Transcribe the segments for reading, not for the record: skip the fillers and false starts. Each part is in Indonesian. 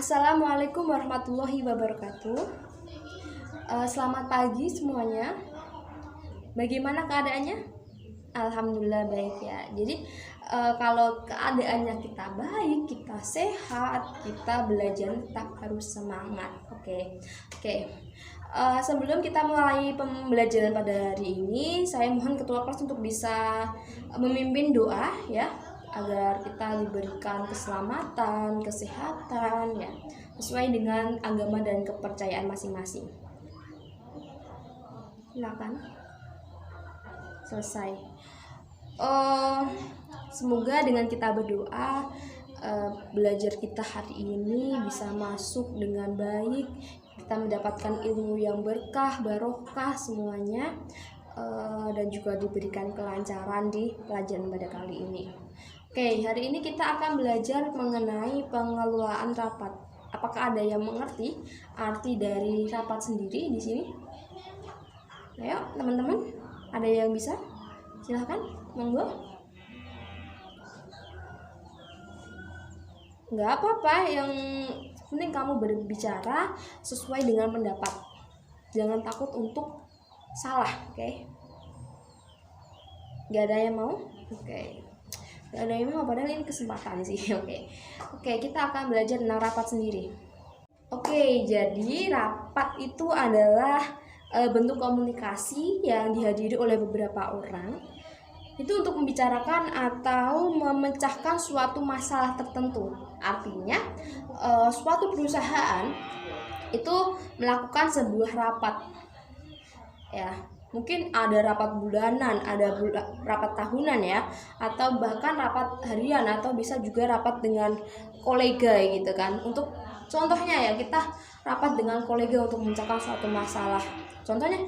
Assalamualaikum warahmatullahi wabarakatuh. Selamat pagi semuanya. Bagaimana keadaannya? Alhamdulillah baik ya. Jadi kalau keadaannya kita baik, kita sehat, kita belajar tetap harus semangat. Oke. Sebelum kita mulai pembelajaran pada hari ini, saya mohon ketua kelas untuk bisa memimpin doa ya, agar kita diberikan keselamatan, kesehatan ya, sesuai dengan agama dan kepercayaan masing-masing. Silakan. Selesai. Semoga dengan kita berdoa, belajar kita hari ini bisa masuk dengan baik, kita mendapatkan ilmu yang berkah, barokah semuanya, dan juga diberikan kelancaran di pelajaran pada kali ini. Oke, hari ini kita akan belajar mengenai pengelolaan rapat. Apakah ada yang mengerti arti dari rapat sendiri di sini? Ayo, teman-teman, ada yang bisa? Silahkan, monggo. Nggak apa-apa, yang penting kamu berbicara sesuai dengan pendapat. Jangan takut untuk salah, oke? Nggak ada yang mau? Oke. Nggak ada yang mau, padahal ini kesempatan sih, oke. Kita akan belajar tentang rapat sendiri. Oke, jadi rapat itu adalah bentuk komunikasi yang dihadiri oleh beberapa orang. Itu untuk membicarakan atau memecahkan suatu masalah tertentu. Artinya suatu perusahaan itu melakukan sebuah rapat ya, mungkin ada rapat bulanan, ada rapat tahunan ya, atau bahkan rapat harian, atau bisa juga rapat dengan kolega gitu kan. Untuk contohnya ya, kita rapat dengan kolega untuk memecahkan suatu masalah. Contohnya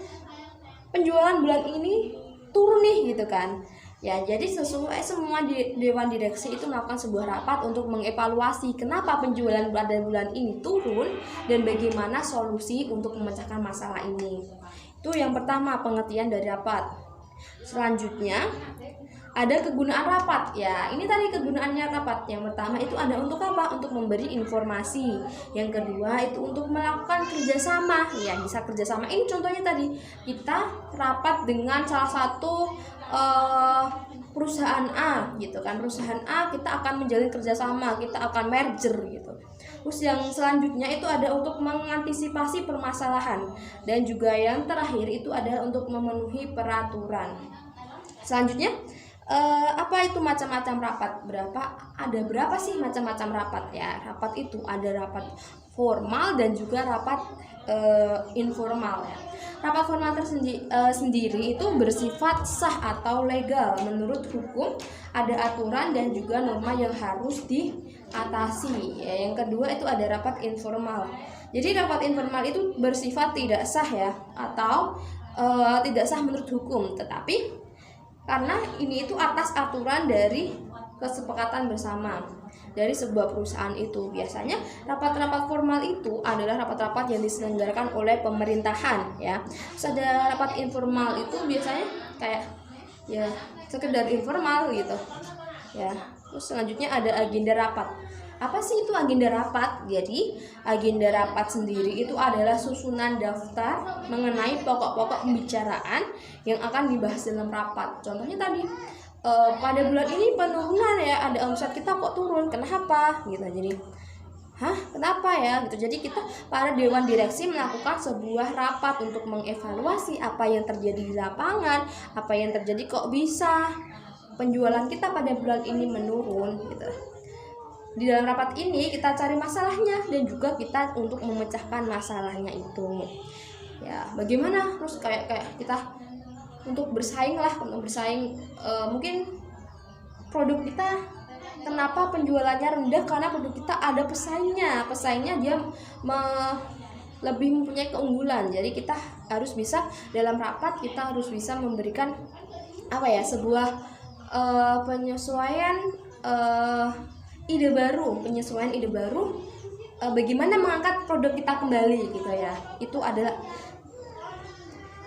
penjualan bulan ini turun nih gitu kan. Ya, jadi sesuai semua dewan direksi itu melakukan sebuah rapat untuk mengevaluasi kenapa penjualan pada bulan ini turun dan bagaimana solusi untuk memecahkan masalah ini. Itu yang pertama, pengertian dari rapat. Selanjutnya ada kegunaan rapat. Ya, ini tadi kegunaannya rapat. Yang pertama itu ada untuk apa? Untuk memberi informasi. Yang kedua itu untuk melakukan kerjasama. Ya, bisa kerjasama. Ini contohnya tadi, kita rapat dengan salah satu perusahaan A gitu kan. Perusahaan A kita akan menjalin kerjasama, kita akan merger gitu. Terus yang selanjutnya itu ada untuk mengantisipasi permasalahan. Dan juga yang terakhir itu adalah untuk memenuhi peraturan. Selanjutnya apa itu macam-macam rapat? Ada berapa sih macam-macam rapat ya? Rapat itu ada rapat formal dan juga rapat informal ya. Rapat formal sendiri itu bersifat sah atau legal menurut hukum, ada aturan dan juga norma yang harus diatasi ya. Yang kedua itu ada rapat informal. Jadi rapat informal itu bersifat tidak sah ya, atau tidak sah menurut hukum, tetapi karena ini itu atas aturan dari kesepakatan bersama dari sebuah perusahaan itu. Biasanya rapat-rapat formal itu adalah rapat-rapat yang diselenggarakan oleh pemerintahan ya. Terus ada rapat informal itu biasanya kayak ya sekedar informal gitu ya. Terus selanjutnya ada agenda rapat. Apa sih itu agenda rapat? Jadi agenda rapat sendiri itu adalah susunan daftar mengenai pokok-pokok pembicaraan yang akan dibahas dalam rapat. Contohnya tadi pada bulan ini penurunan ya, ada omset kita kok turun, kenapa gitu. Jadi kenapa ya gitu. Jadi kita para dewan direksi melakukan sebuah rapat untuk mengevaluasi apa yang terjadi di lapangan, apa yang terjadi kok bisa penjualan kita pada bulan ini menurun gitu. Di dalam rapat ini kita cari masalahnya dan juga kita untuk memecahkan masalahnya itu. Ya, bagaimana terus kayak kita untuk bersaing lah, mungkin produk kita kenapa penjualannya rendah, karena produk kita ada pesaingnya dia lebih mempunyai keunggulan. Jadi kita harus bisa dalam rapat, kita harus bisa memberikan sebuah penyesuaian ide baru, bagaimana mengangkat produk kita kembali gitu ya. Itu adalah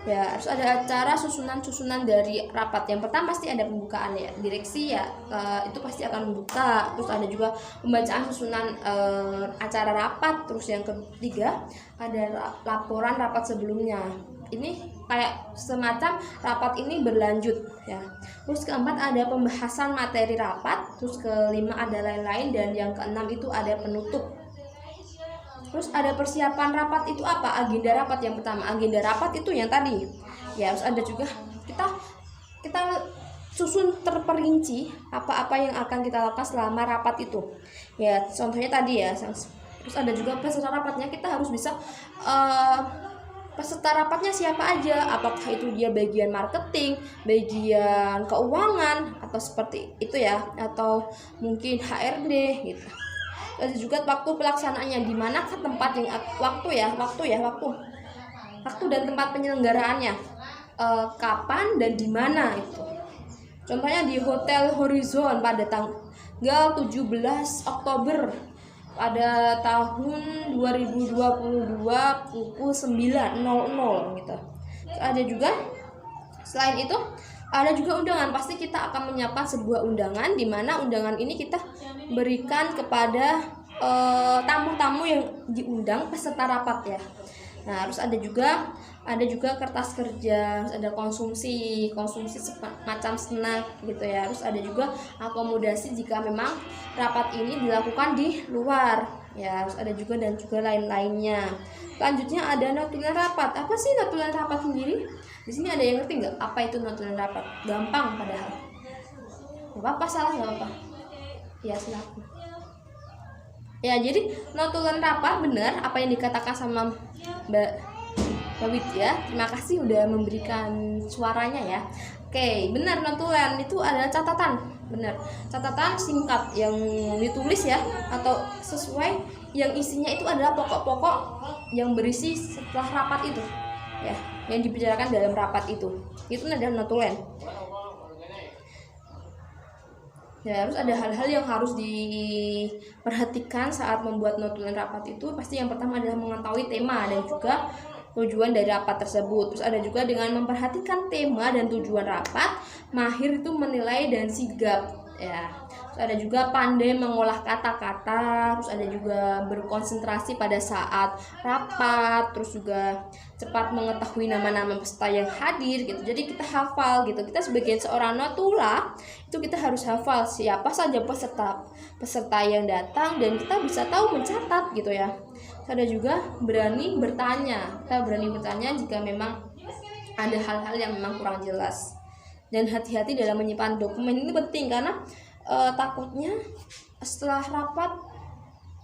Ya, harus ada acara susunan dari rapat. Yang pertama pasti ada pembukaan ya, direksi ya, itu pasti akan membuka. Terus ada juga pembacaan susunan acara rapat. Terus yang ketiga ada laporan rapat sebelumnya. Ini kayak semacam rapat ini berlanjut ya. Terus keempat ada pembahasan materi rapat. Terus kelima ada lain-lain, dan yang keenam itu ada penutup. Terus ada persiapan rapat itu apa? Agenda rapat yang pertama. Agenda rapat itu yang tadi. Ya, harus ada juga kita susun terperinci apa-apa yang akan kita lakukan selama rapat itu. Ya, contohnya tadi ya. Terus ada juga peserta rapatnya, kita harus bisa peserta rapatnya siapa aja, apakah itu dia bagian marketing, bagian keuangan, atau seperti itu ya, atau mungkin HRD gitu. Ada juga waktu pelaksanaannya, di mana ke tempat yang waktu dan tempat penyelenggaraannya, kapan dan di mana itu. Contohnya di Hotel Horizon pada tanggal 17 Oktober pada tahun 2022 pukul 9.00 gitu. Ada juga selain itu ada juga undangan. Pasti kita akan menyiapkan sebuah undangan, di mana undangan ini kita berikan kepada tamu-tamu yang diundang peserta rapat ya. Nah, harus ada juga kertas kerja, harus ada konsumsi semacam snack gitu ya. Harus ada juga akomodasi jika memang rapat ini dilakukan di luar ya. Harus ada juga dan juga lain-lainnya. Selanjutnya ada notulen rapat. Apa sih notulen rapat sendiri? Di sini ada yang ngerti nggak apa itu notulen rapat? Gampang padahal. Nggak apa-apa, salah nggak apa-apa. Ya, silakan. Ya, jadi notulen rapat benar apa yang dikatakan sama Mbak Widya. Terima kasih udah memberikan suaranya ya. Oke, benar, notulen itu adalah catatan. Benar, catatan singkat yang ditulis ya, atau sesuai yang isinya itu adalah pokok-pokok yang berisi setelah rapat itu ya, yang dibicarakan dalam rapat itu adalah notulen. Ya, harus ada hal-hal yang harus diperhatikan saat membuat notulen rapat itu. Pasti yang pertama adalah mengetahui tema dan juga tujuan dari rapat tersebut. Terus ada juga dengan memperhatikan tema dan tujuan rapat, mahir itu menilai dan sigap ya. Terus ada juga pandai mengolah kata-kata. Terus ada juga berkonsentrasi pada saat rapat. Terus juga cepat mengetahui nama-nama peserta yang hadir gitu. Jadi kita hafal gitu. Kita sebagai seorang notula itu kita harus hafal siapa saja peserta yang datang, dan kita bisa tahu mencatat gitu ya. Terus ada juga berani bertanya. Kita berani bertanya jika memang ada hal-hal yang memang kurang jelas. Dan hati-hati dalam menyimpan dokumen, ini penting karena takutnya setelah rapat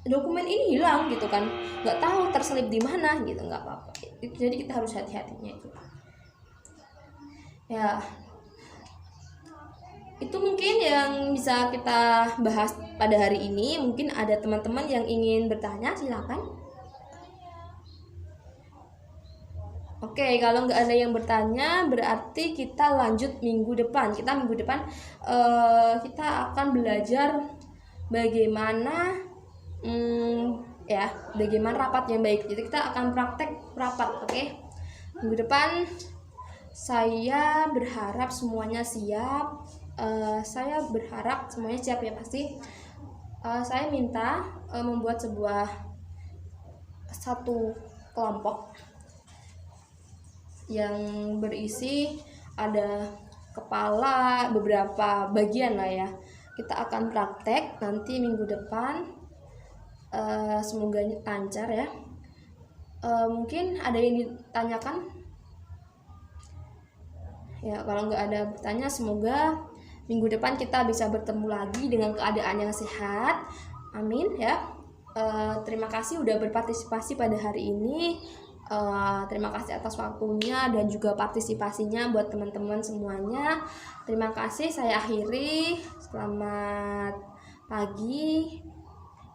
dokumen ini hilang gitu kan, nggak tahu terselip di mana gitu. Nggak apa-apa, jadi kita harus hati-hatinya itu ya. Itu mungkin yang bisa kita bahas pada hari ini. Mungkin ada teman-teman yang ingin bertanya, silakan. Oke, kalau nggak ada yang bertanya, berarti kita lanjut minggu depan. Minggu depan kita akan belajar bagaimana bagaimana rapat yang baik. Jadi kita akan praktek rapat, oke? Minggu depan saya berharap semuanya siap. Saya berharap semuanya siap ya pasti. Saya minta membuat satu kelompok yang berisi ada kepala beberapa bagian lah ya. Kita akan praktek nanti minggu depan. Semoga lancar ya. Mungkin ada yang ditanyakan ya. Kalau nggak ada bertanya, semoga minggu depan kita bisa bertemu lagi dengan keadaan yang sehat. Amin ya. Terima kasih udah berpartisipasi pada hari ini. Terima kasih atas waktunya dan juga partisipasinya buat teman-teman semuanya. Terima kasih, saya akhiri. Selamat pagi.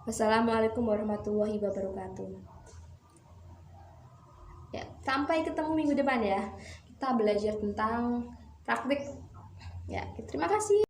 Wassalamualaikum warahmatullahi wabarakatuh. Ya, sampai ketemu minggu depan ya. Kita belajar tentang praktik. Ya, terima kasih.